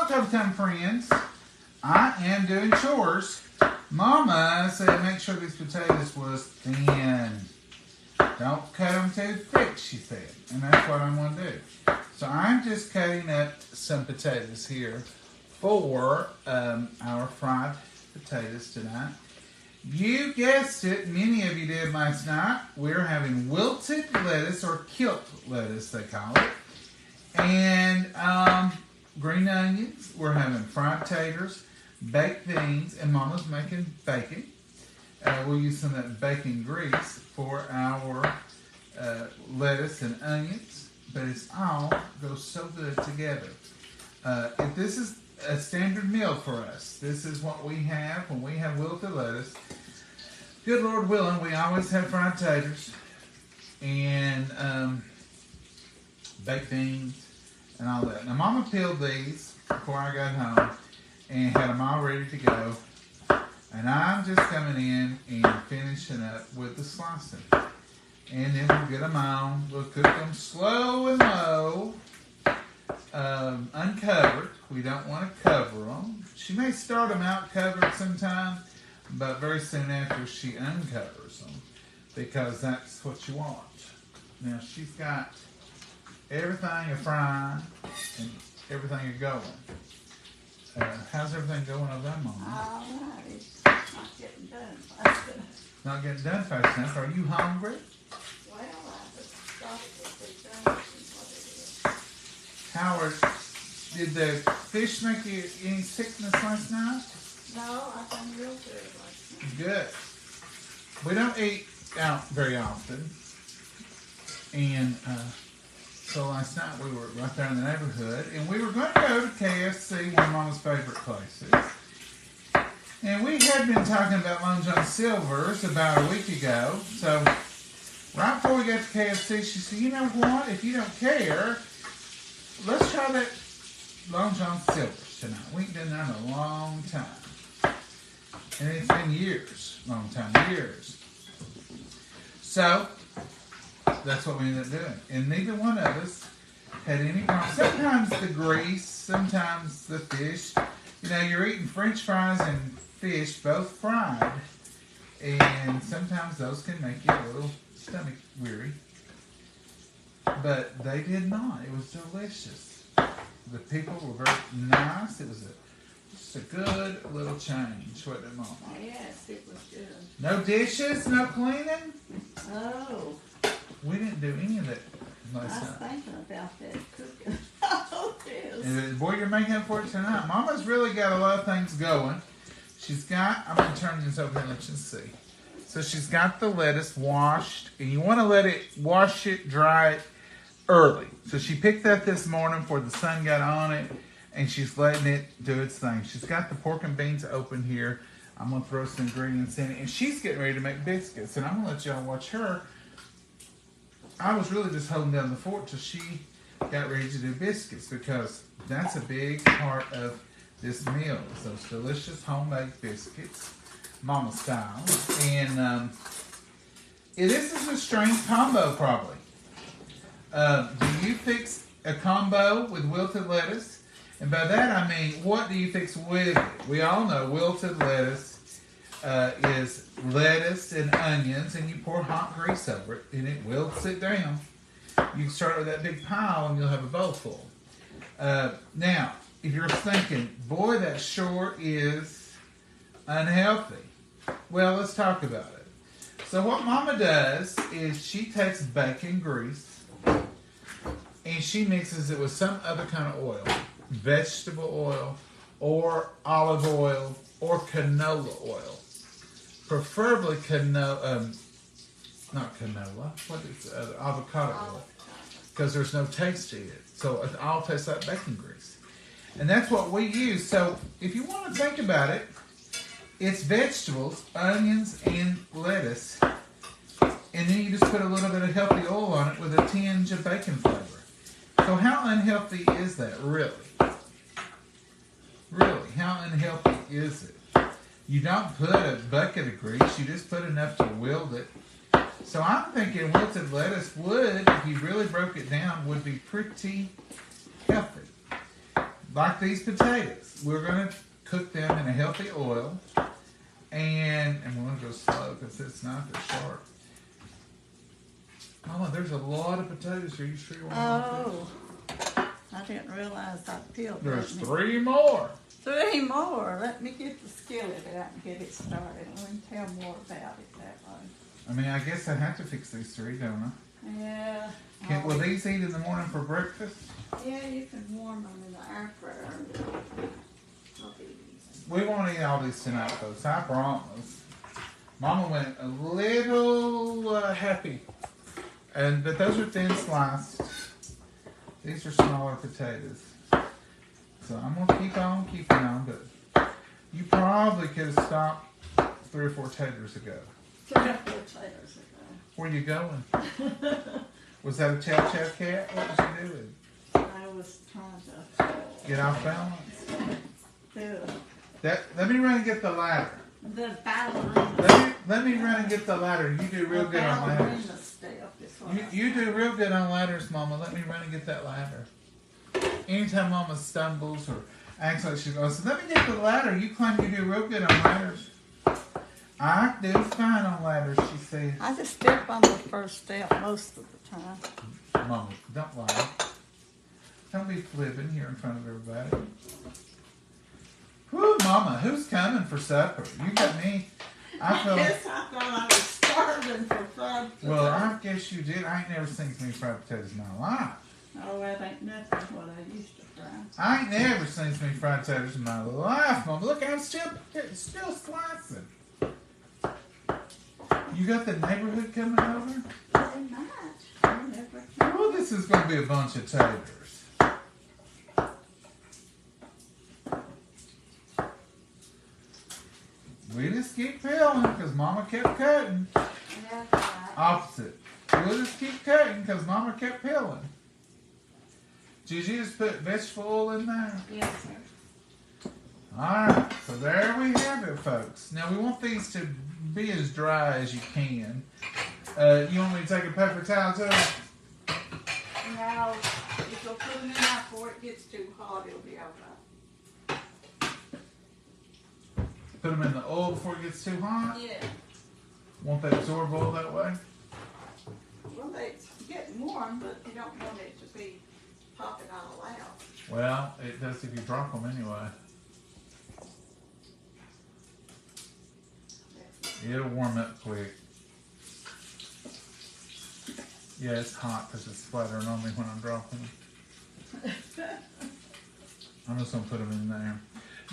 Salt Over Time, friends. I am doing chores. Mama said make sure these potatoes was thin. Don't cut them too thick, she said. And that's what I'm going to do. So I'm just cutting up some potatoes here for our fried potatoes tonight. You guessed it, many of you did last night. We're having wilted lettuce, or kilt lettuce they call it. And green onions. We're having fried taters, baked beans, and Mama's making bacon. We'll use some of that bacon grease for our lettuce and onions. But it's all goes so good together. If this is a standard meal for us. This is what we have when we have wilted lettuce. Good Lord willing, we always have fried taters and baked beans and all that. Now, Mama peeled these before I got home and had them all ready to go. And I'm just coming in and finishing up with the slicing. And then we'll get them on. We'll cook them slow and low. Uncovered. We don't want to cover them. She may start them out covered sometime, but very soon after she uncovers them because that's what you want. Now she's got everything a-frying and everything a-going. How's everything going over there, Mama? All right. It's not getting done fast enough. Not getting done fast enough. Are you hungry? Well, I just thought it would be done. Howard, did the fish make you any sickness last night? No, I've done real good last night. Good. We don't eat out very often. And so last night we were right there in the neighborhood. And we were going to go to KFC, one of Mama's favorite places. And we had been talking about Long John Silver's about a week ago. So right before we got to KFC, she said, you know what? If you don't care, let's try that Long John Silver's tonight. We ain't done that in a long time. And it's been years. Long time, years. So, that's what we ended up doing. And neither one of us had any problem. Sometimes the grease, sometimes the fish. You know, you're eating French fries and fish, both fried. And sometimes those can make you a little stomach weary. But they did not. It was delicious. The people were very nice. It was just a good little change, wasn't it, Mama? Yes, it was good. No dishes, no cleaning? Oh. We didn't do any of that I was last night. thinking about that cooking. Oh, yes. And boy, you're making up for it tonight. Mama's really got a lot of things going. She's got, I'm going to turn this over here and let you see. So she's got the lettuce washed, and you want to let it wash it, dry it early. So she picked that this morning before the sun got on it, and she's letting it do its thing. She's got the pork and beans open here. I'm going to throw some ingredients in it, and she's getting ready to make biscuits, and I'm going to let y'all watch her. I was really just holding down the fort till she got ready to do biscuits, because that's a big part of this meal. It's those delicious homemade biscuits, Mama style. And this is a strange combo, probably. Do you fix a combo with wilted lettuce? And by that I mean, what do you fix with it? We all know wilted lettuce is lettuce and onions, and you pour hot grease over it, and it wilts it down. You can start with that big pile, and you'll have a bowl full. Now, if you're thinking, boy, that sure is unhealthy. Well, let's talk about it. So what Mama does is she takes bacon grease, and she mixes it with some other kind of oil, vegetable oil, or olive oil, or canola oil. Preferably not canola, what is avocado oil, because there's no taste to it. So it all tastes like bacon grease. And that's what we use. So if you want to think about it, it's vegetables, onions, and lettuce. And then you just put a little bit of healthy oil on it with a tinge of bacon flavor. So how unhealthy is that, really? Really, how unhealthy is it? You don't put a bucket of grease, you just put enough to wilt it. So I'm thinking wilted lettuce would, if you really broke it down, would be pretty healthy. like these potatoes, we're going to cook them in a healthy oil. And we're going to go slow because it's not that sharp. Mama, there's a lot of potatoes here. You sure you want to I didn't realize I peeled that There's many. 3 more. 3 more. Let me get the skillet out and get it started. Let me tell more about it that way. I mean, I guess I have to fix these 3, don't Yeah. I? Will these eat in the morning for breakfast? Yeah, you can warm them in the air fryer. I'll be easy. We won't eat all these tonight, folks. I promise. Mama went a little happy. But those are thin sliced. These are smaller potatoes. So I'm going to keep on keeping on, but you probably could have stopped 3 or 4 taters ago. 3 or 4 taters ago. Where you going? Was that a chow-chow cat? What was you doing? I was trying to Get off balance? do Let me run and get the ladder. the ballerina. Let me run and get the ladder. You do real good on ladders. Step is what You do real good on ladders, Mama. Let me run and get that ladder. Anytime Mama stumbles or acts like she's going, so let me get the ladder. You claim you do real good on ladders. I do fine on ladders, she said. I just step on the first step most of the time. Mama, don't lie. Don't be flipping here in front of everybody. Whew, Mama, who's coming for supper? You got me. I guess I thought I was starving for fried potatoes. Well, I guess you did. I ain't never seen so many fried potatoes in my life. Oh, that ain't nothing what I used to fry. I ain't never seen so many fried potatoes in my life, Mama. Look, I'm still slicing. You got the neighborhood coming over? They might. I never know. Well, this is going to be a bunch of taters. We just keep peeling because Mama kept cutting. Yeah, right. Opposite. We'll just keep cutting because Mama kept peeling. Did you just put vegetable oil in there? Yes, sir. Alright, so there we have it, folks. Now we want these to be as dry as you can. You want me to take a paper towel to it? Now, if you'll put them in there before it gets too hot, it'll be all right. Put them in the oil before it gets too hot? Yeah. Want that absorb oil that way? Well, it's getting warm, but you don't want it to be popping all out. Well, it does if you drop them anyway. It'll warm up quick. Yeah, it's hot because it's splattering on me when I'm dropping them. I'm just going to put them in there.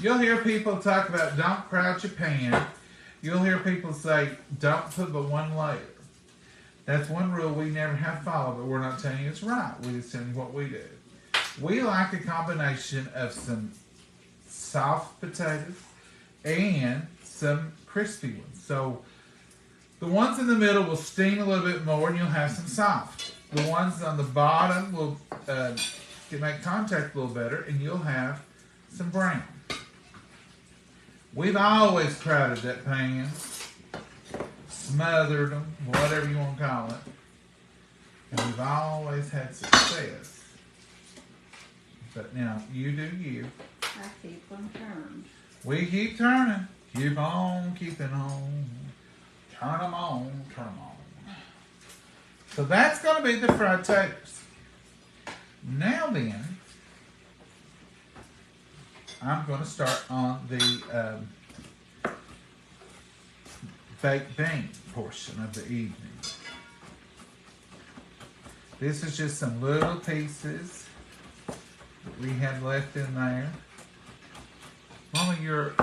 You'll hear people talk about don't crouch your pan. You'll hear people say don't put but 1 layer. That's one rule we never have followed, but we're not telling you it's right. We're just telling you what we do. We like a combination of some soft potatoes and some crispy ones. So the ones in the middle will steam a little bit more and you'll have some soft. The ones on the bottom will make contact a little better and you'll have some brown. We've always crowded that pan, smothered them, whatever you want to call it. And we've always had success. But now, you do you. I keep them turned. We keep turning. Keep on keeping on. Turn them on, turn them on. So that's going to be the fried taters. Now then, I'm going to start on the baked bean portion of the evening. This is just some little pieces that we had left in there. Mama, your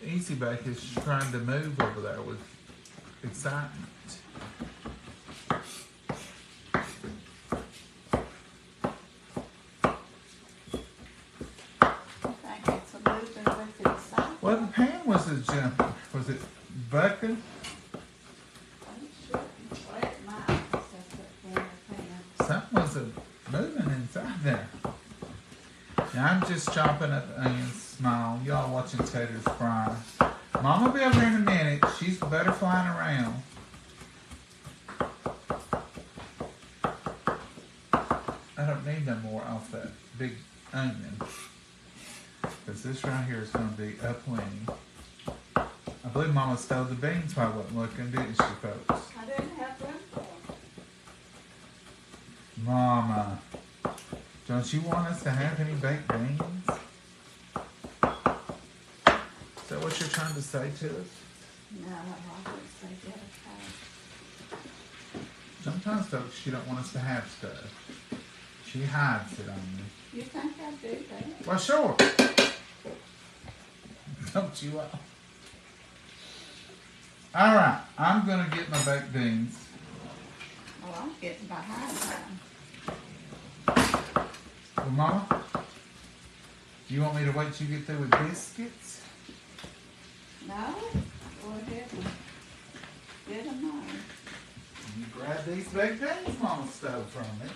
Easy Bake is trying to move over there with excitement. Well, the pan was a jumper. Was it bucking? Something was moving inside there. Now I'm just chopping up the onions small. Y'all watching taters fry. Mama will be over in a minute. She's butterflying around. I don't need no more off that big onion. Because this right here is going to be a plenty. I believe Mama stole the beans while I wasn't looking, didn't she, folks? I didn't have room for them. Mama, don't you want us to have any baked beans? Is that what you're trying to say to us? No, I always say get a Sometimes, folks, she don't want us to have stuff. She hides it on me. You think I do that? Well, sure. Don't you all? All right, I'm going to get my baked beans. Well, I'm getting behind time. Well, Mama, do you want me to wait till you get through with biscuits? No? Go ahead and get them on. You grab these baked beans Mama stole from me.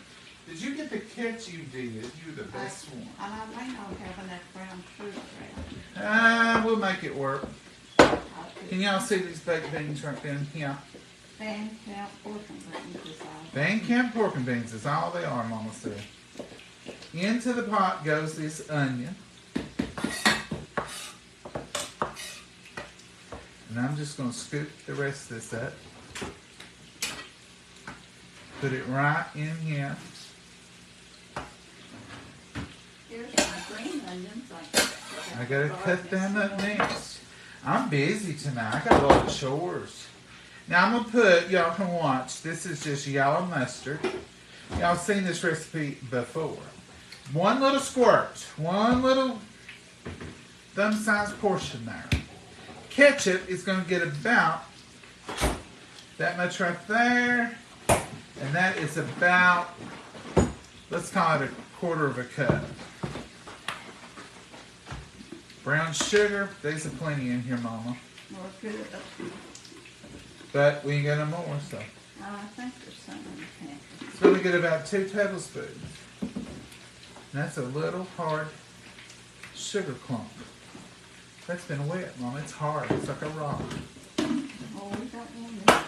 Did you get the catch you did? You're the best one. And I may not have enough brown sugar around. We'll make it work. I'll do Can y'all see these baked beans right down here? Van Camp pork and beans is all. Van Camp pork and beans is all they are, Mama said. Into the pot goes this onion. And I'm just going to scoop the rest of this up. Put it right in here. Here's my green onions. I gotta cut them up next. I'm busy tonight. I got a lot of chores. Now I'm gonna put, y'all can watch, this is just yellow mustard. Y'all seen this recipe before. One little squirt, one little thumb-sized portion there. Ketchup is gonna get about that much right there. And that is about, let's call it 1/4 cup. Brown sugar, there's a plenty in here, Mama. More good. But we ain't got no more, so. I think there's some in the pantry. So we get about 2 tablespoons. And that's a little hard sugar clump. That's been wet, Mama. It's hard. It's like a rock. Oh, we don't want that.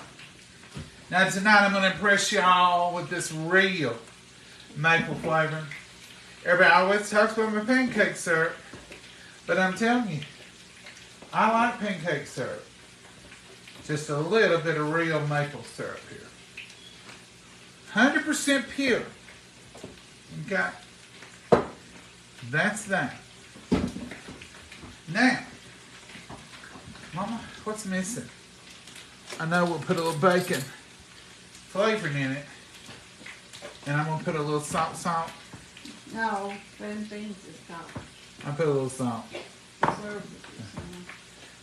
Now tonight I'm going to impress y'all with this real maple flavor. Everybody always talks about my pancake syrup. But I'm telling you, I like pancake syrup. Just a little bit of real maple syrup here. 100% pure. Okay. That's that. Now, Mama, what's missing? I know we'll put a little bacon flavoring in it. And I'm going to put a little salt. No, green beans is got I put a little salt. preservatives in them.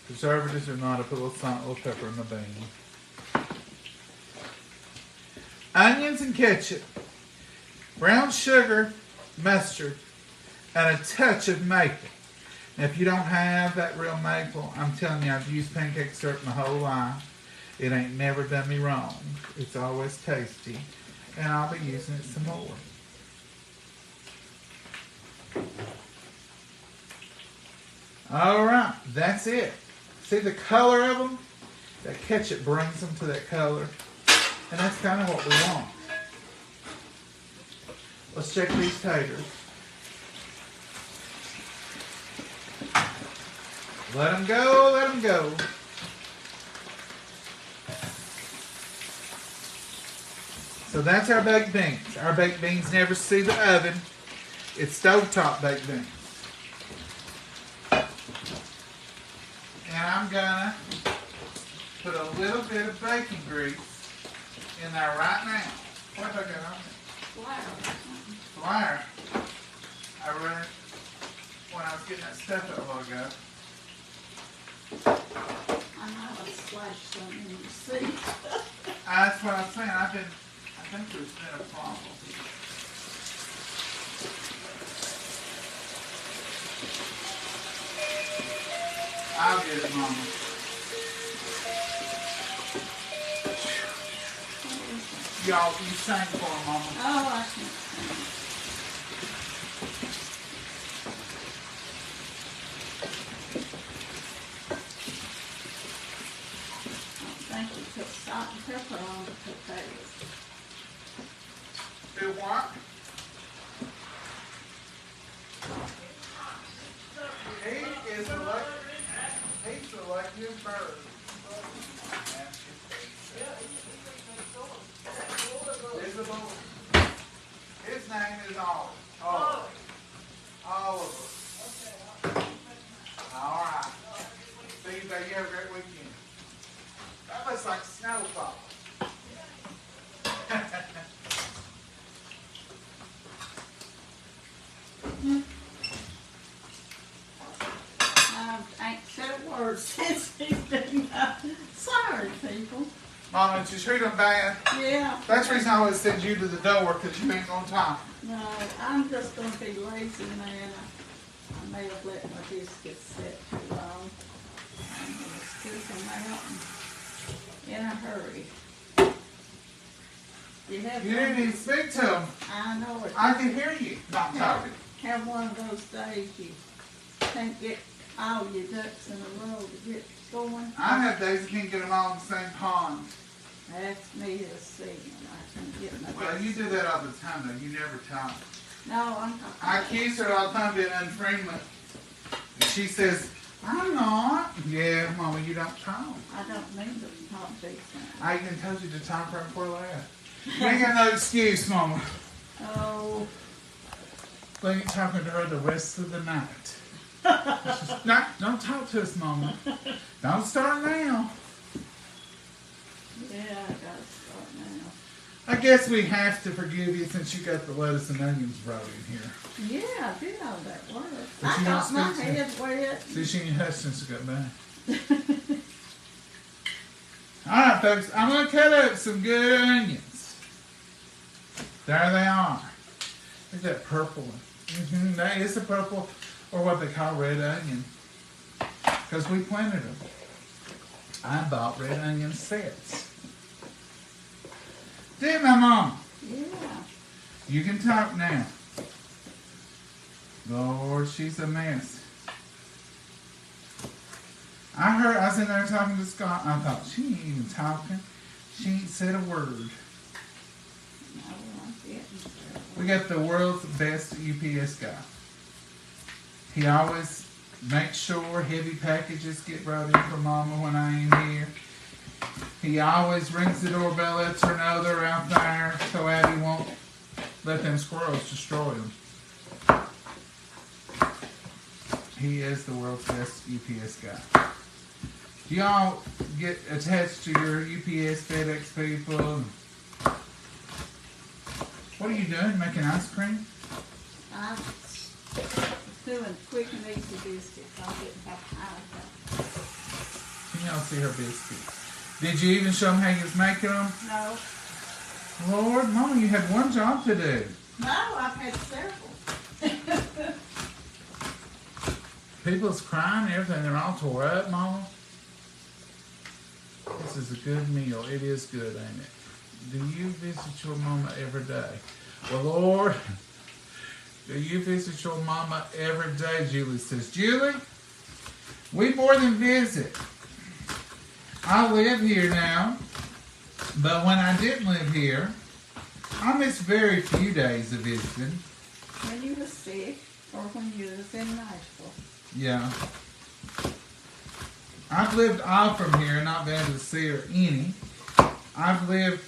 Preservatives or not, I put a little salt, a little pepper in the bean. Onions and ketchup. Brown sugar, mustard, and a touch of maple. Now, if you don't have that real maple, I'm telling you, I've used pancake syrup my whole life. It ain't never done me wrong. It's always tasty. And I'll be using it some more. All right, that's it. See the color of them? That ketchup brings them to that color. And that's kind of what we want. Let's check these taters. Let them go, let them go. So that's our baked beans. Our baked beans never see the oven. It's stovetop baked beans. And I'm gonna put a little bit of bacon grease in there right now. What have I got on there? Flour. I read when I was getting that stuff up a while ago. I might have splashed some in your seat. That's what I was saying. I think there's been a problem. I'll get it, Mama. Y'all, you sang for her, Mama. Oh, I can't sing. I think you put salt and pepper on the potatoes. Do what? eat all of it. All of it. All right. See you, baby. You have a great weekend. That looks like snowfall. I ain't said a word since he's been sorry, people. Mama, did you treat them bad? Yeah. That's the reason I always send you to the door, because you ain't on time. No, I'm just going to be lazy, man. I may have let my biscuits sit too long. I'm going to scoop them out in a hurry. You didn't even speak to them. I know it. I can hear you not talking. Have one of those days you can't get all your ducks in a row to get going. I have days I can't get them all in the same pond. That's me this season. I can get my Well, ducks. you do that all the time, though. You never talk. No, I'm not. I accuse her all the time of being unfriendly. She says, I'm not. Yeah, Mama, you don't talk. I don't mean to talk decent. I even told you to talk right before that. You ain't got no excuse, Mama. Oh. We ain't talking to her the rest of the night. Don't talk to us, Mama. Don't start now. Yeah, I gotta start now. I guess we have to forgive you since you got the lettuce and onions brought in here. Yeah, I did all that work. But I you got don't my speak head wet. See, she ain't hushed since she got back. Alright, folks, I'm going to cut up some good onions. There they are. Look at that purple one. That is a purple, or what they call red onion. Because we planted them. I bought red onion sets. Did my mom? Yeah. You can talk now. Lord, she's a mess. I was in there talking to Scott, and I thought, she ain't even talking. She ain't said a word. No, I didn't. We got the world's best UPS guy. He always makes sure heavy packages get brought in for Mama when I ain't here. He always rings the doorbell, lets her know they're out there, so Abby won't let them squirrels destroy them. He is the world's best UPS guy. Do y'all get attached to your UPS, FedEx people? What are you doing? Making ice cream? I'm doing quick and easy biscuits. I didn't have time to. Can y'all see her biscuits? Did you even show them how you was making them? No. Lord, Mama, you had one job to do. No, I've had several. People's crying and everything. They're all tore up, Mama. This is a good meal. It is good, ain't it? Do you visit your mama every day? Well, Lord, do you visit your mama every day? Julie says, Julie, we more than visit. I live here now, but when I didn't live here, I missed very few days of visiting. When you were sick or when you was in Nashville. Yeah. I've lived off from here and not been able to see her any. I've lived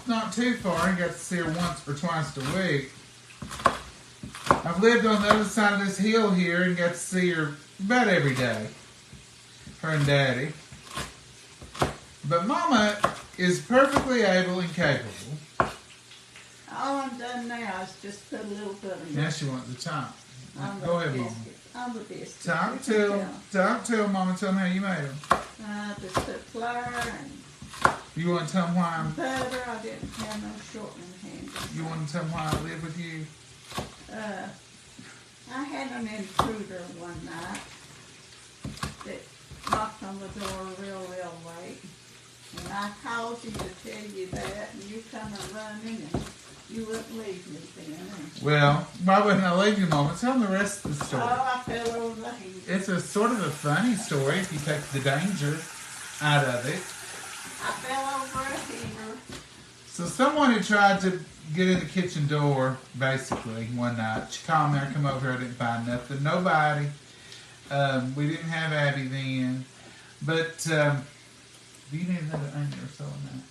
not too far and got to see her once or twice a week. I've lived on the other side of this hill here and got to see her about every day. Her and Daddy. But Mama is perfectly able and capable. All I'm done now is just put a little bit of Now she wants to talk. on the Go ahead, Mama. biscuit. On the biscuit. Talk to him, Mama. Tell him how you made them. Just put flour and You want to tell him why butter. I didn't have no shortening handy. you want to tell him why I live with you? I had an intruder one night that knocked on the door real late. And I called you to tell you that, and you come running, and you wouldn't leave me then. Well, why wouldn't I leave you, Mama? Tell him the rest of the story. Oh, I fell over the heat. It's a sort of a funny story if you take the danger out of it. I fell over a heater. So someone had tried to get in the kitchen door, basically, one night. She called me, I come over here, I didn't find nothing. Nobody. We didn't have Abby then. But, do you need another onion or so in that?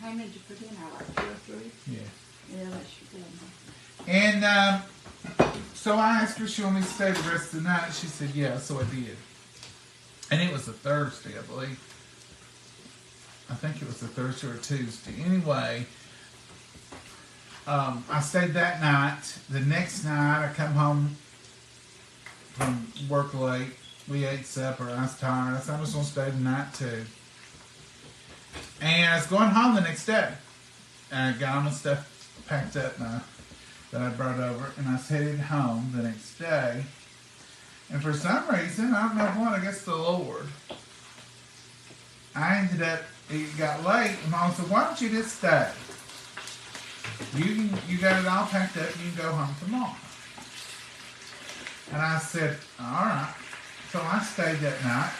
How many did you put in there, like 2 or 3? Yeah. Yeah, that's your good. And so I asked her if she wanted me to stay the rest of the night. She said, yeah, so I did. And it was a Thursday, I believe. I think it was a Thursday or a Tuesday. Anyway, I stayed that night. The next night, I come home from work late. We ate supper. I was tired. I said, I'm just going to stay the night too. And I was going home the next day. And I got all my stuff packed up now that I brought over. And I was headed home the next day. And for some reason, I don't know what, I guess the Lord, I ended up, it got late, and Mom said, why don't you just stay? You got it all packed up, you can go home tomorrow. And I said, all right. So I stayed that night.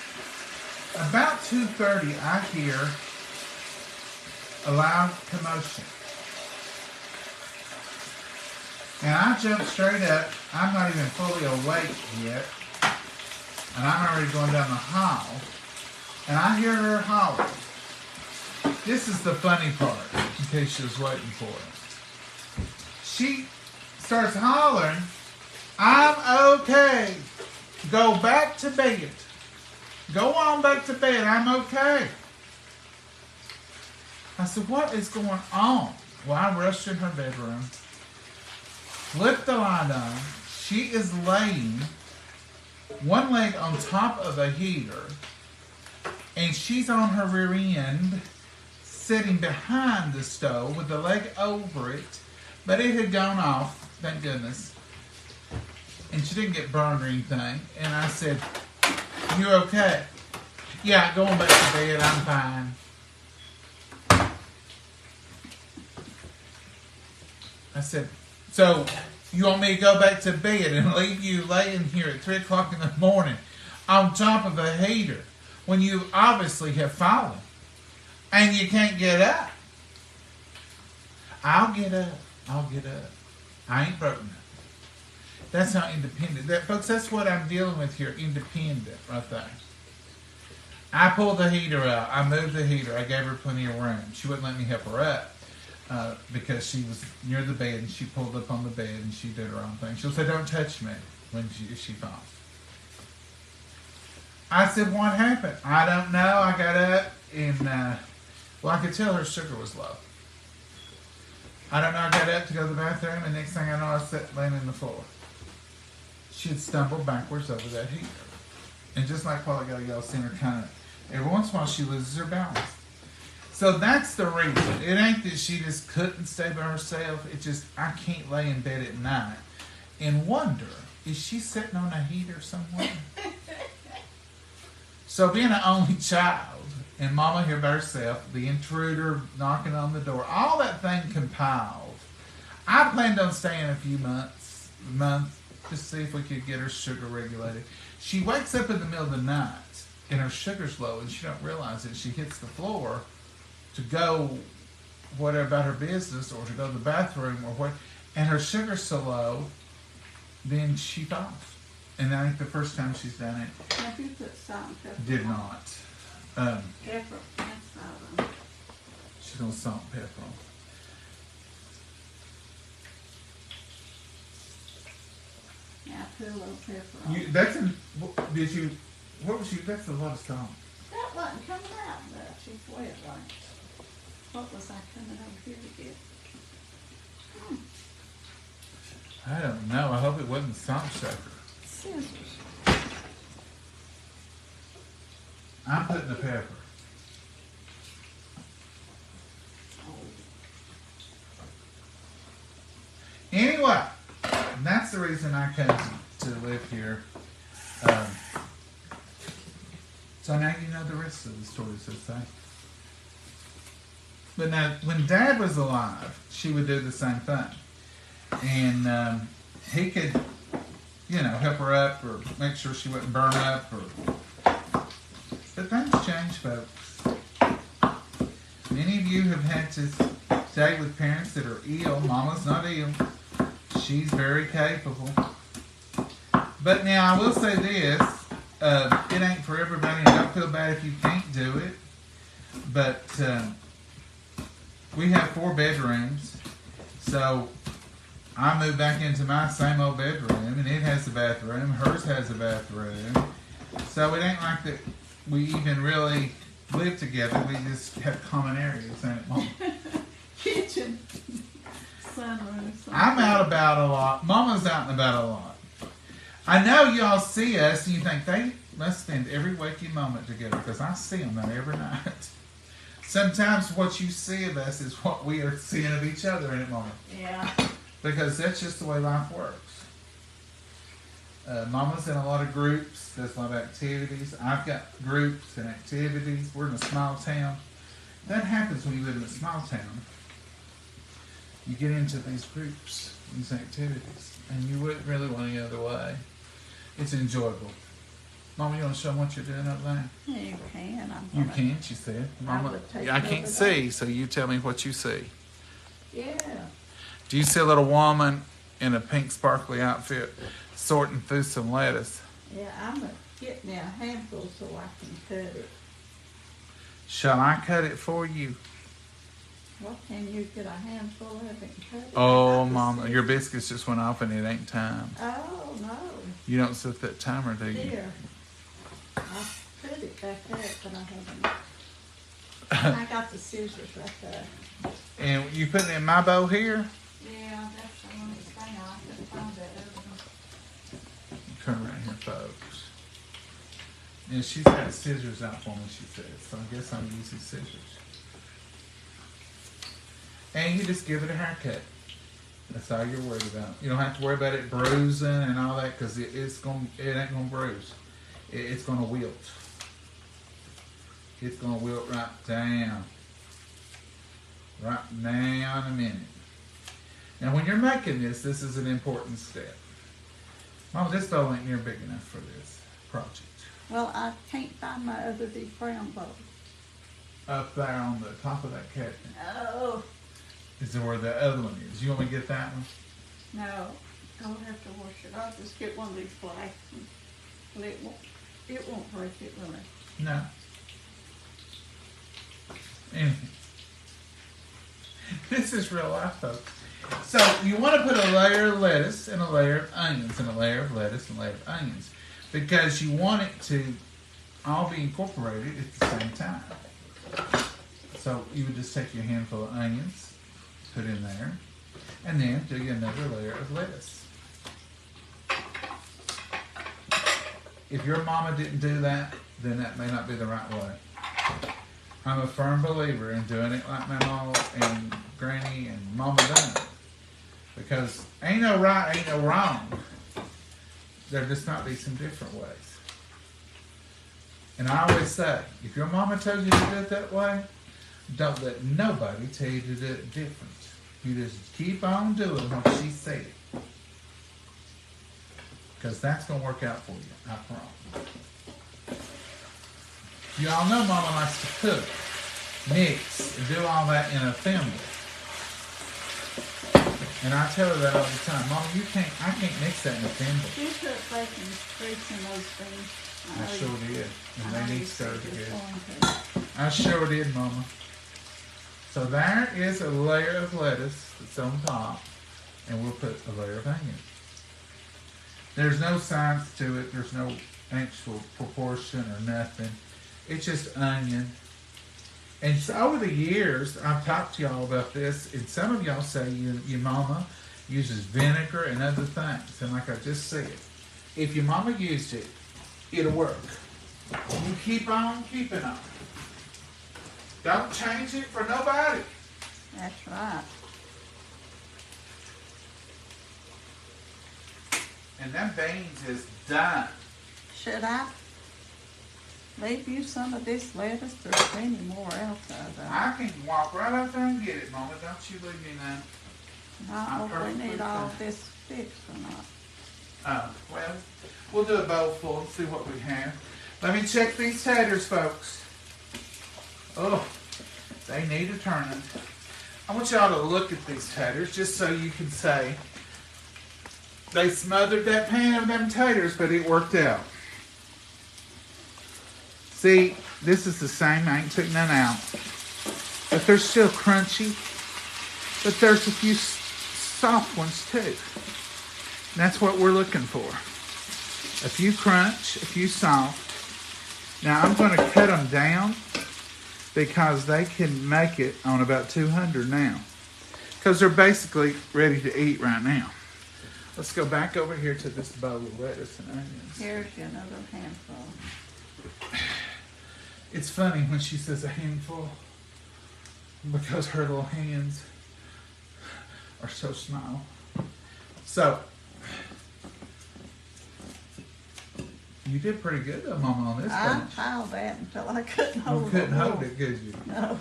About 2:30, I hear a loud commotion. And I jumped straight up. I'm not even fully awake yet. And I'm already going down the hall. And I hear her holler. This is the funny part, in case she was waiting for it. She starts hollering, I'm okay. Go back to bed. Go on back to bed. I'm okay. I said, what is going on? Well, I rushed in her bedroom, flipped the light on. She is laying one leg on top of a heater, and she's on her rear end, sitting behind the stove with the leg over it, but it had gone off, thank goodness, and she didn't get burned or anything. And I said, you okay? Yeah, going back to bed, I'm fine. I said, so you want me to go back to bed and leave you laying here at 3 o'clock in the morning on top of a heater when you obviously have fallen and you can't get up? I'll get up. I'll get up. I ain't broken up. That's how independent. Folks, that's what I'm dealing with here. Independent right there. I pulled the heater out. I moved the heater. I gave her plenty of room. She wouldn't let me help her up. Because she was near the bed and she pulled up on the bed and she did her own thing. She'll say, don't touch me when she falls. I said, what happened? I don't know. I got up and, well, I could tell her sugar was low. I don't know. I got up to go to the bathroom and next thing I know, I was laying on the floor. She had stumbled backwards over that heater. And just like while ago, y'all seen her kind of, every once in a while she loses her balance. So that's the reason. It ain't that she just couldn't stay by herself. It's just I can't lay in bed at night and wonder, is she sitting on a heater somewhere? So being an only child and mama here by herself, the intruder knocking on the door, all that thing compiled. I planned on staying a few months to see if we could get her sugar regulated. She wakes up in the middle of the night and her sugar's low and she don't realize it. She hits the floor to go whatever about her business or to go to the bathroom or what, and her sugar's so low, then she falls. And that ain't the first time she's done it. Have you put salt and pepper? Did not. Pepper and salt. She's gonna salt and pepper on. Yeah, I put a little pepper on. That's in. Did you? What was you? That's a lot of salt. That wasn't coming out much. It's wet like. What was I coming over here to get? I don't know. I hope it wasn't salt shaker. Scissors. I'm putting the pepper. Anyway, that's the reason I came to live here. So now you know the rest of the story, so to say. But now, when Dad was alive, she would do the same thing. And he could, help her up or make sure she wouldn't burn up. But things change, folks. Many of you have had to stay with parents that are ill. Mama's not ill. She's very capable. But now, I will say this. It ain't for everybody, and don't feel bad if you can't do it. But we have 4 bedrooms. So I moved back into my same old bedroom, and it has a bathroom. Hers has a bathroom. So it ain't like that we even really live together. We just have common areas, ain't it, Mom? Kitchen. Sunroom. I'm out about a lot. Mama's out and about a lot. I know y'all see us and you think they must spend every waking moment together, because I see them there every night. Sometimes what you see of us is what we are seeing of each other in a moment. Yeah. Because that's just the way life works. Mama's in a lot of groups, does a lot of activities. I've got groups and activities. We're in a small town. That happens when you live in a small town. You get into these groups, these activities, and you wouldn't really want any other way. It's enjoyable. Mama, you want to show them what you're doing up there? Yeah, you can. You can, she said. Mama, I can't see, so you tell me what you see. Yeah. Do you see a little woman in a pink sparkly outfit sorting through some lettuce? Yeah, I'm going to get me a handful so I can cut it. Shall I cut it for you? Well, can you get a handful of it and cut it? Oh, Mama, your biscuits just went off and it ain't time. Oh, no. You don't set that timer, do you? Here. I put it back there, but I haven't. I got the scissors right there. And you putting it in my bowl here? Yeah, that's the only thing I can find that other one. Come around here, folks. And she's got scissors out for me, she said. So I guess I'm using scissors. And you just give it a haircut. That's all you're worried about. You don't have to worry about it bruising and all that, because it ain't gonna bruise. It's gonna wilt. It's gonna wilt right down. Right now in a minute. Now when you're making this is an important step. Mama, this bowl ain't near big enough for this project. Well, I can't find my other big brown bowl. Up there on the top of that cabinet. Oh. Is there where the other one is? You want me to get that one? No, don't have to wash it. I'll just get one of these black ones. Well, it won't break it, will it? No. Anyway. This is real life, folks. So you want to put a layer of lettuce and a layer of onions and a layer of lettuce and a layer of onions, because you want it to all be incorporated at the same time. So you would just take your handful of onions, put in there, and then do another layer of lettuce. If your mama didn't do that, then that may not be the right way. I'm a firm believer in doing it like my mama and granny and mama done it. Because ain't no right, ain't no wrong. There just might be some different ways. And I always say, if your mama told you to do it that way, don't let nobody tell you to do it different. You just keep on doing what she said. Because that's going to work out for you, I promise. You all know Mama likes to cook, mix, and do all that in a family. And I tell her that all the time. Mama, I can't mix that in a family. You put bacon streaks in those things. I sure did. And they need stirred together. I I sure did, Mama. So there is a layer of lettuce that's on top, and we'll put a layer of onion. There's no science to it. There's no actual proportion or nothing. It's just onion. And so over the years, I've talked to y'all about this, and some of y'all say your mama uses vinegar and other things. And like I just said, if your mama used it, it'll work. You keep on keeping on. Don't change it for nobody. That's right. And them beans is done. Should I leave you some of this lettuce? There's plenty more out there. I can walk right out there and get it, Mama. Don't you leave me now. I don't know if we need all this fixed or not. Oh, well, we'll do a bowl full and see what we have. Let me check these taters, folks. Oh, they need a turning. I want y'all to look at these taters just so you can say they smothered that pan of them taters, but it worked out. See, this is the same. I ain't took none out. But they're still crunchy. But there's a few soft ones too. And that's what we're looking for. A few crunch, a few soft. Now I'm going to cut them down because they can make it on about 200 now. Because they're basically ready to eat right now. Let's go back over here to this bowl of lettuce and onions. Here's another handful. It's funny when she says a handful because her little hands are so small. So, you did pretty good though, Mama, on this I bunch. piled that until I couldn't hold it. You couldn't hold it, could you? No.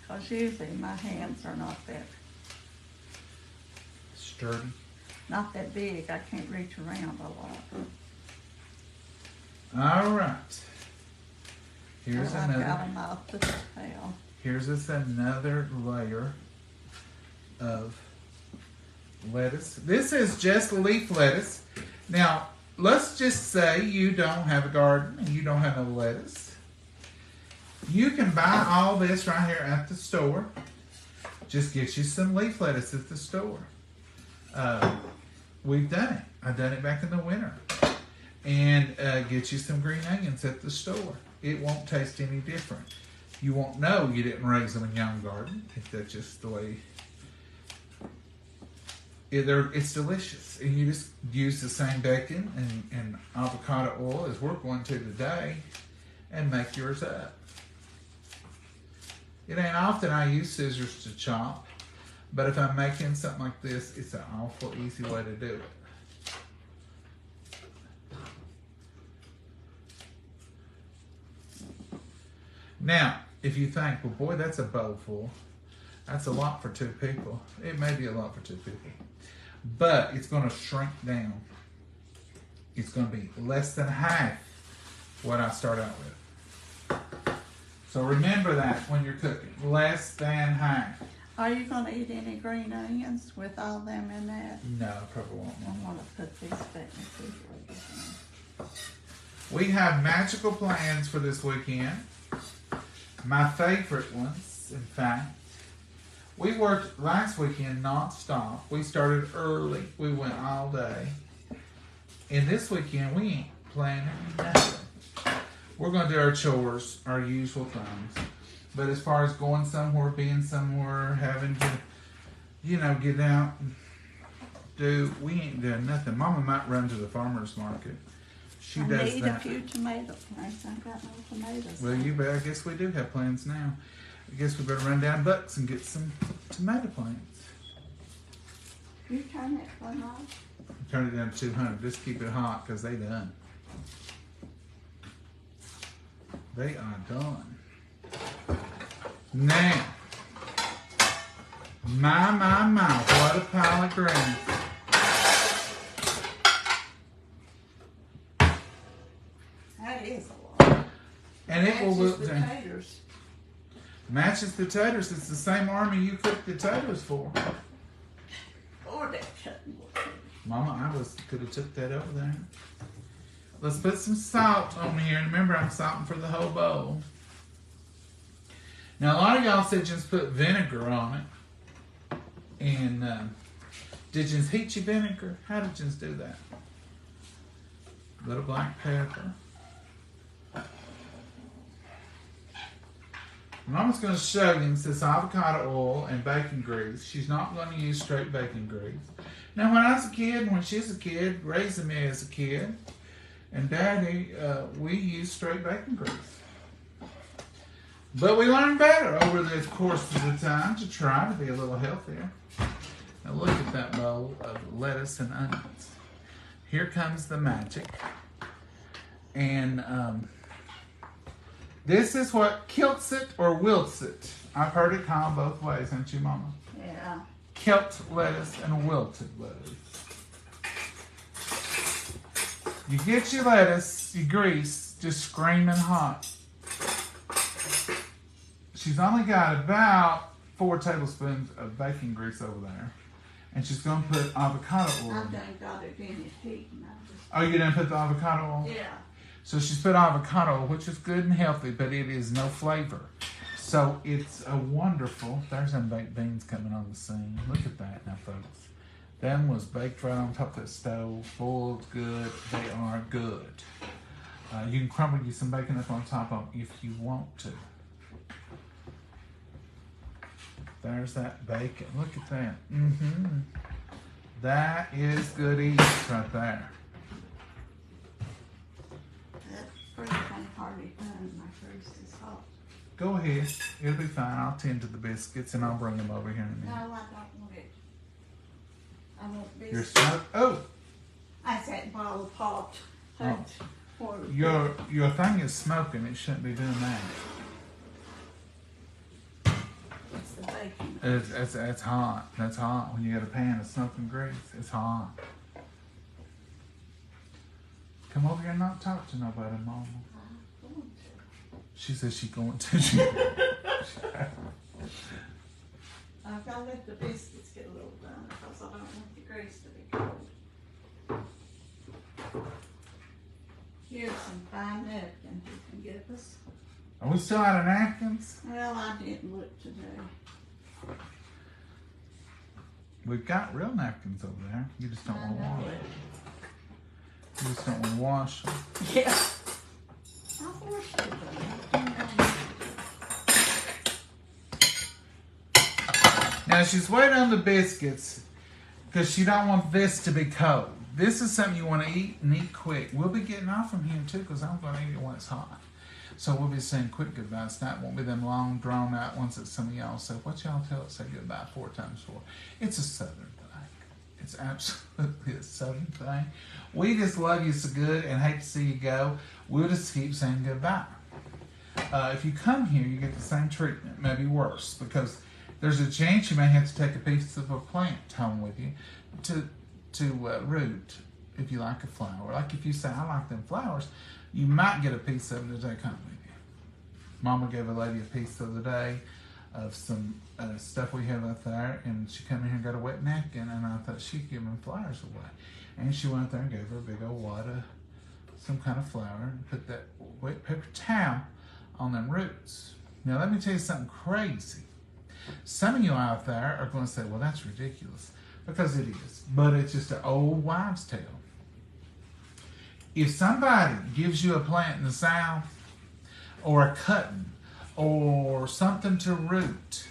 Because usually my hands are not that Sturdy. not that big. I can't reach around a lot. All right. Here's I another. got them off the tail. Here's just another layer of lettuce. This is just leaf lettuce. Now, let's just say you don't have a garden and you don't have no lettuce. You can buy all this right here at the store. Just get you some leaf lettuce at the store. We've done it. I've done it back in the winter. And get you some green onions at the store. It won't taste any different. You won't know you didn't raise them in your own garden. If that's just the way. It's delicious. And you just use the same bacon and avocado oil as we're going to today and make yours up. It ain't often I use scissors to chop, but if I'm making something like this, it's an awful easy way to do it. Now, if you think, well, boy, that's a bowl full. That's a lot for 2 people. It may be a lot for 2 people. But it's going to shrink down. It's going to be less than half what I start out with. So remember that when you're cooking. Less than half. Are you going to eat any green onions with all them in that? No, I probably won't. I want to put these back in the refrigerator. We have magical plans for this weekend. My favorite ones, in fact. We worked last weekend non-stop. We started early. We went all day. And this weekend, we ain't planning nothing. We're going to do our chores, our usual things. But as far as going somewhere, being somewhere, having to, get out and do, we ain't doing nothing. Mama might run to the farmer's market. She does need that. a few tomato plants. I've got no tomatoes. Well, I guess we do have plans now. I guess we better run down Bucks and get some tomato plants. You turn that one off? Turn it down to 200. Just keep it hot because they done. They are done. Now, my, what a pile of greens. That is a lot. And it will look down. Taters. Matches the taters. It's the same army you cooked the taters for. Or that cutting board. Mama, could have took that over there. Let's put some salt on here. And remember, I'm salting for the whole bowl. Now, a lot of y'all said just put vinegar on it. And did you heat your vinegar? How did you do that? A little black pepper. Mama's going to show you, it's this avocado oil and bacon grease. She's not going to use straight bacon grease. Now, when I was a kid, when she's a kid, raising me as a kid, and Daddy, we used straight bacon grease. But we learned better over the course of the time to try to be a little healthier. Now look at that bowl of lettuce and onions. Here comes the magic. And this is what kilts it or wilts it. I've heard it called both ways, haven't you, Mama? Yeah. Kilt lettuce and wilted lettuce. You get your lettuce, your grease, just screaming hot. She's only got about 4 tablespoons of bacon grease over there. And she's going to put avocado oil I've in. done got it in its heat. Oh, you didn't put the avocado oil? Yeah. So she's put avocado oil, which is good and healthy, but it is no flavor. So it's a wonderful. There's some baked beans coming on the scene. Look at that now, folks. Them was baked right on top of the stove, boiled good. They are good. You can crumble you some bacon up on top of them if you want to. There's that bacon. Look at that. That is good eats right there. That's pretty hardly done. My first is hot. Go ahead. It'll be fine. I'll tend to the biscuits and I'll bring them over here in a No, minute. I don't want it. I want Your biscuits. smoke. Oh, I said bottle of pop. Oh. Your thing is smoking. It shouldn't be doing that. It's the bacon. It's hot. That's hot. When you got a pan of smoking grease, it's hot. Come over here and not talk to nobody, Mama. I'm going to. She says she's going to. I've got to let the biscuits get a little done because I don't want the grease to be cold. Here's some fine napkins you can give us. Are we still out of napkins? Well, I didn't look today. We've got real napkins over there. You just don't want to wash them. You just don't want to wash them. Yeah. I've washed it though. Now she's waiting on the biscuits because she don't want this to be cold. This is something you want to eat and eat quick. We'll be getting off from here too because I'm going to eat it when it's hot. So we'll be saying quick goodbyes. That won't be them long, drawn out ones that some of y'all say. What y'all tell us say goodbye 4 times 4? It's a Southern thing. It's absolutely a Southern thing. We just love you so good and hate to see you go. We'll just keep saying goodbye. If you come here, you get the same treatment, maybe worse, because there's a chance you may have to take a piece of a plant home with you to root if you like a flower. Like if you say, I like them flowers, you might get a piece of it to take home with you. Mama gave a lady a piece the other day of some stuff we have out there, and she come in here and got a wet napkin, and I thought she'd give them flowers away. And she went out there and gave her a big old wad of some kind of flower and put that wet paper towel on them roots. Now let me tell you something crazy. Some of you out there are going to say, well, that's ridiculous, because it is, but it's just an old wives' tale. If somebody gives you a plant in the South, or a cutting, or something to root,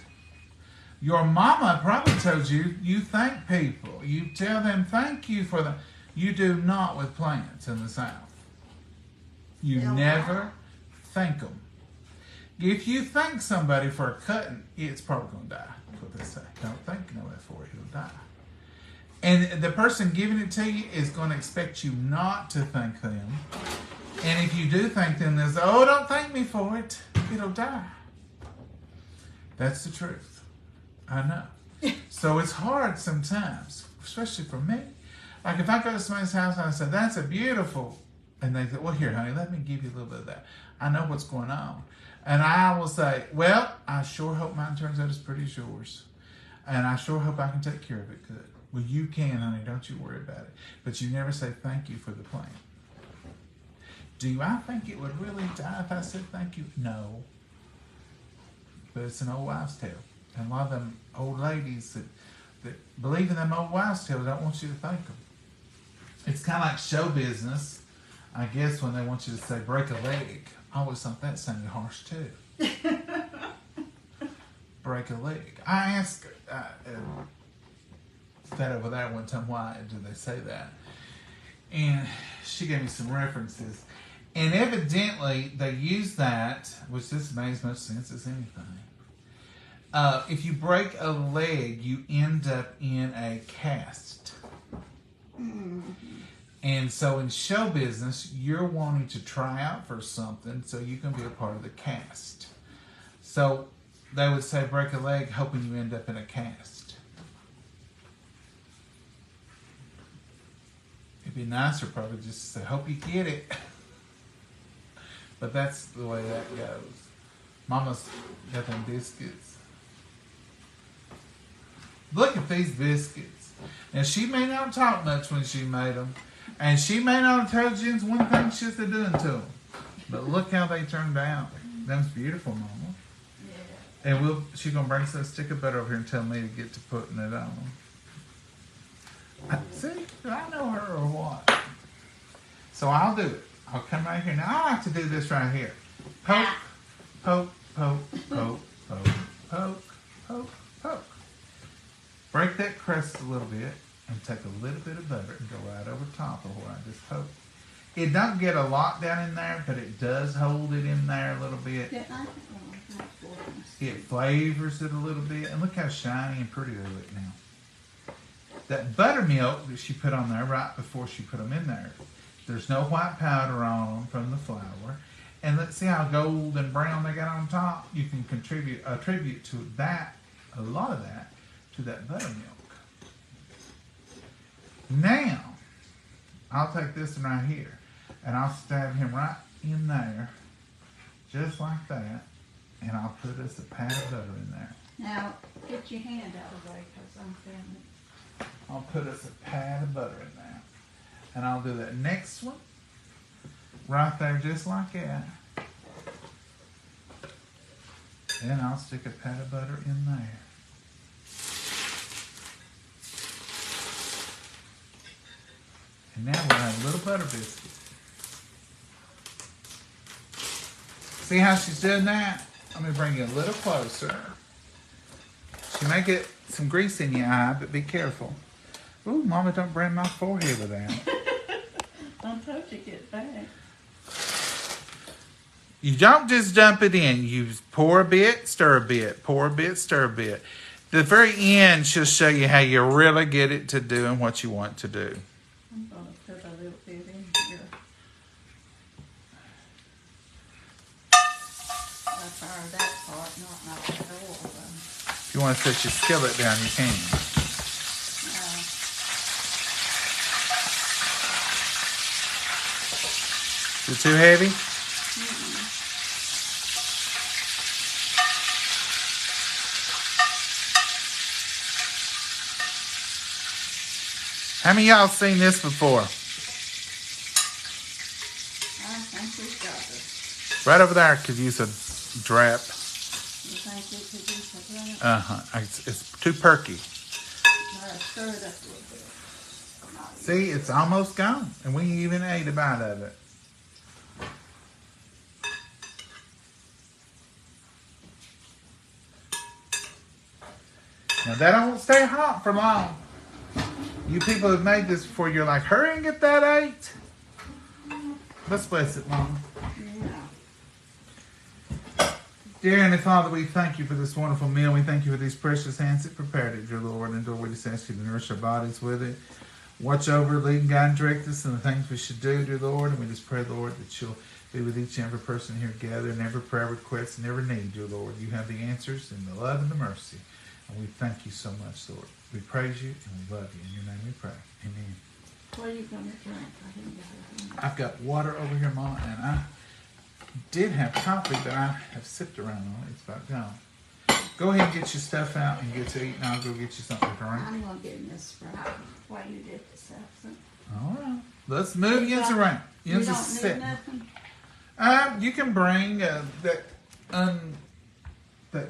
your mama probably told you, you thank people. You tell them thank you for them. You do not with plants in the South. You never thank them. If you thank somebody for a cutting, it's probably going to die. That's what they say. Don't thank nobody for it, he'll die. And the person giving it to you is going to expect you not to thank them. And if you do thank them, they'll say, oh, don't thank me for it. It'll die. That's the truth. I know. So it's hard sometimes, especially for me. Like if I go to somebody's house and I say, that's a beautiful, and they say, well, here, honey, let me give you a little bit of that. I know what's going on. And I will say, well, I sure hope mine turns out as pretty as yours. And I sure hope I can take care of it good. Well, you can, honey. Don't you worry about it. But you never say thank you for the plant. Do I think it would really die if I said thank you? No. But it's an old wives' tale. And a lot of them old ladies that believe in them old wives' tales don't want you to thank them. It's kind of like show business, I guess, when they want you to say break a leg. I always thought that sounded harsh too. Break a leg. I asked that over there one time, why do they say that? And she gave me some references. And evidently they use that, which this makes as much sense as anything. If you break a leg, you end up in a cast. And so in show business, you're wanting to try out for something so you can be a part of the cast. So they would say break a leg, hoping you end up in a cast. It'd be nicer probably just to say, hope you get it. But that's the way that goes. Mama's got them biscuits. Look at these biscuits. Now, she may not talk much when she made them, and she may not have told Jens one thing she's doing to them. But look how they turned out. Them's beautiful, Mama. Yeah. And she's gonna bring some stick of butter over here and tell me to get to putting it on. See, do I know her or what? So I'll do it. I'll come right here. Now I like to do this right here. Poke, poke, poke, poke, poke, poke, poke, poke. Break that crust a little bit and take a little bit of butter and go right over top of where I just poked. It don't get a lot down in there, but it does hold it in there a little bit. It flavors it a little bit. And look how shiny and pretty they look now. That buttermilk that she put on there right before she put them in there, there's no white powder on them from the flour. And let's see how gold and brown they got on top. You can attribute to that, a lot of that, to that buttermilk. Now, I'll take this one right here, and I'll stab him right in there, just like that, and I'll put us a pat of butter in there. Now, get your hand out of the way, because I'm filming. I'll put us a pat of butter in there. And I'll do that next one, right there, just like that. And I'll stick a pat of butter in there. And now we'll have a little butter biscuit. See how she's doing that? I'm going to bring you a little closer. She may get some grease in your eye, but be careful. Ooh, Mama, don't burn my forehead with that. I told you get back. You don't just dump it in. You pour a bit, stir a bit, pour a bit, stir a bit. The very end should show you how you really get it to doing what you want to do. I'm going to put a little bit in here. I fired that part, not the oil. If you want to set your skillet down, you can. Is it too heavy? How many of y'all seen this before? I think we've got this. Right over there could use a drap. You think it could use a drap? Uh-huh. It's too perky. Stir it up a little bit. See, it's almost gone. And we even ate a bite of it. Now that won't stay hot for long. You people have made this before. You're like, hurry and get that ate. Let's bless it, Mama. Yeah. Dear Heavenly Father, we thank you for this wonderful meal. We thank you for these precious hands that prepared it, dear Lord. And Lord, we just ask you to nourish our bodies with it. Watch over, lead, and guide, and direct us in the things we should do, dear Lord. And we just pray, Lord, that you'll be with each and every person here gathered, and every prayer request and every need, dear Lord. You have the answers and the love and the mercy. And we thank you so much, Lord. We praise you and we love you. In your name we pray. Amen. What are you going to drink? I didn't get it. I've got water over here, Mama, and I did have coffee, but I have sipped around on it. It's about gone. Go ahead and get your stuff out and get to eat, and I'll go get you something to drink. I'm going to get in this Sprite while you did the substance. All right. Let's move you around. You don't need nothing? You can bring that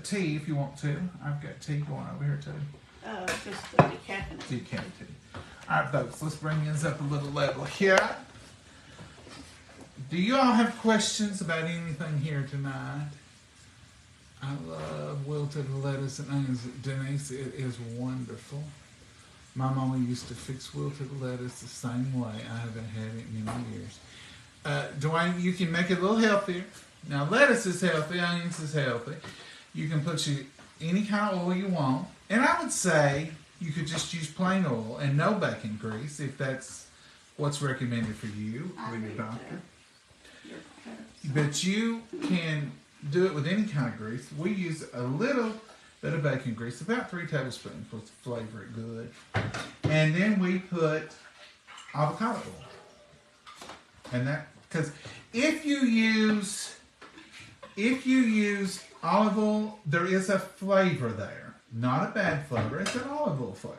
tea if you want to. I've got tea going over here too. Just the decaffeinated. Decaf tea. All right, folks, let's bring this up a little level here. Do you all have questions about anything here tonight? I love wilted lettuce and onions. Denise, it is wonderful. My mama used to fix wilted lettuce the same way. I haven't had it in many years. Dwayne, you can make it a little healthier. Now, lettuce is healthy, onions is healthy. You can put any kind of oil you want. And I would say you could just use plain oil and no bacon grease if that's what's recommended for you with your doctor. But you can do it with any kind of grease. We use a little bit of bacon grease, about 3 tablespoons to flavor it good. And then we put avocado oil. And that, because if you use olive oil, there is a flavor there. Not a bad flavor. It's an olive oil flavor.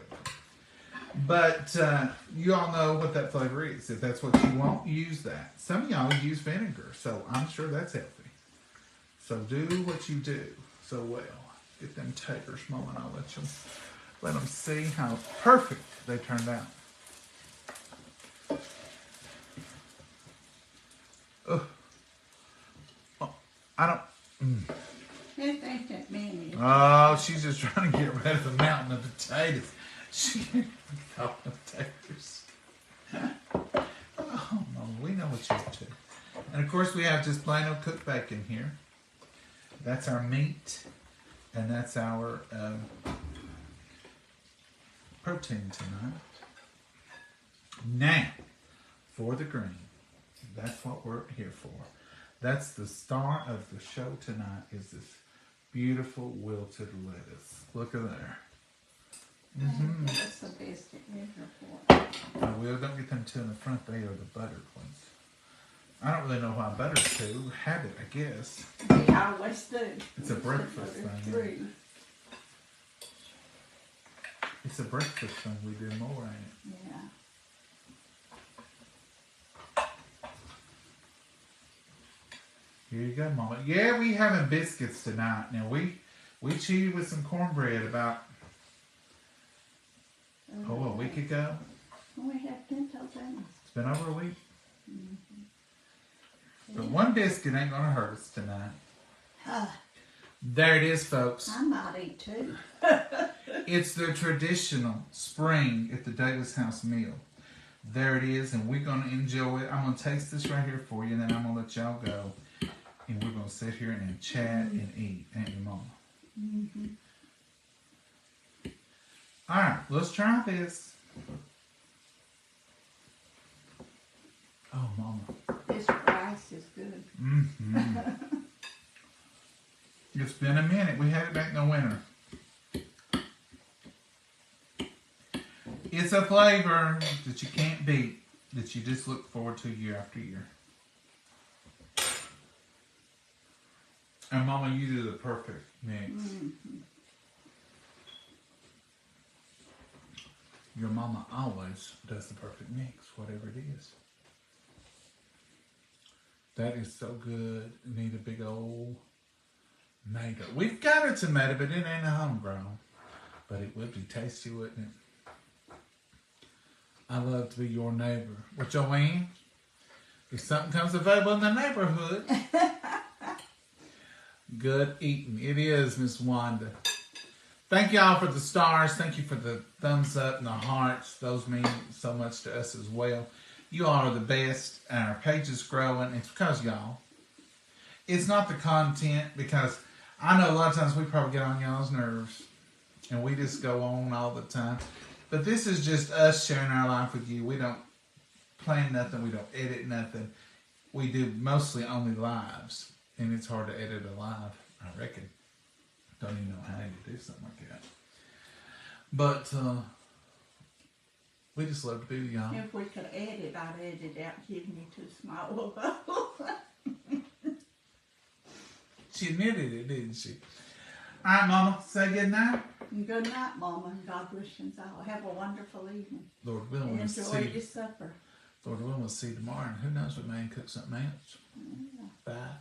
But you all know what that flavor is. If that's what you want, use that. Some of y'all use vinegar, so I'm sure that's healthy. So do what you do. so well. Get them taters, Mama, and I'll let them see how perfect they turned out. Oh, I don't. It ain't that many. Oh, she's just trying to get rid of the mountain of potatoes. She can't call them taters. Oh, Mama, we know what you're up to. And of course, we have just plain old cooked bacon here. That's our meat, and that's our protein tonight. Now, for the green. That's what we're here for. That's the star of the show tonight, is this beautiful wilted lettuce. Look at there. Mm-hmm. That's the best it ever for. I will. Don't get them two in the front. They are the butter ones. I don't really know why butter's two. Habit, I guess. They always do. It's a breakfast thing. Three. It's a breakfast thing. We do more, ain't it? Yeah. Here you go, Mama. Yeah, we having biscuits tonight. Now we cheated with some cornbread about a week ago. We have pinto beans. It's been over a week. Mm-hmm. But one biscuit ain't gonna hurt us tonight. There it is, folks. I might eat two. It's the traditional spring at the Davis House meal. There it is, and we're gonna enjoy it. I'm gonna taste this right here for you, and then I'm gonna let y'all go. And we're going to sit here and chat and eat, ain't you, Mama? Mm-hmm. All right, let's try this. Oh, Mama. This rice is good. Mm-hmm. It's been a minute. We had it back in the winter. It's a flavor that you can't beat, that you just look forward to year after year. And Mama, you do the perfect mix. Mm-hmm. Your Mama always does the perfect mix, whatever it is. That is so good. Need a big old tomato. We've got a tomato, but it ain't a homegrown. But it would be tasty, wouldn't it? I love to be your neighbor. What, Joanne? If something comes available in the neighborhood. Good eating. It is, Miss Wanda. Thank y'all for the stars. Thank you for the thumbs up and the hearts. Those mean so much to us as well. You all are the best, and our page is growing. It's because y'all. It's not the content, because I know a lot of times we probably get on y'all's nerves, and we just go on all the time. But this is just us sharing our life with you. We don't plan nothing. We don't edit nothing. We do mostly only lives. And it's hard to edit a live, I reckon. Don't even know how to do something like that. But we just love to be with y'all. If we could edit, I'd edit out giving you too small. She admitted it, didn't she? All right, Mama, say good night. Good night, Mama, and God bless you all. Have a wonderful evening. Lord willing, we'll Enjoy see. your supper. Lord willing, we'll see you tomorrow. And who knows, we may cook something else. Yeah. Bye.